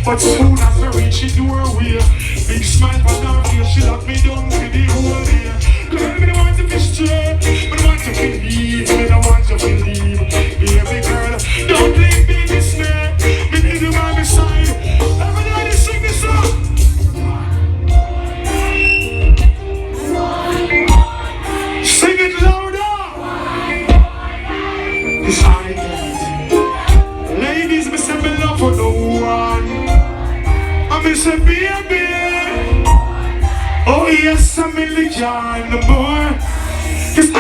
But soon as I reach the doorway, big smile on her face, she locked me down for the whole day. Girl, me don't want to be straight, me don't want to believe, me don't want to believe. Baby girl, don't leave me this way, me need you by my side. Everybody sing this song. Sing it louder. Cause I get ladies, me say me love for no one. I me say baby, oh yes, I'm in the John the boy. Cause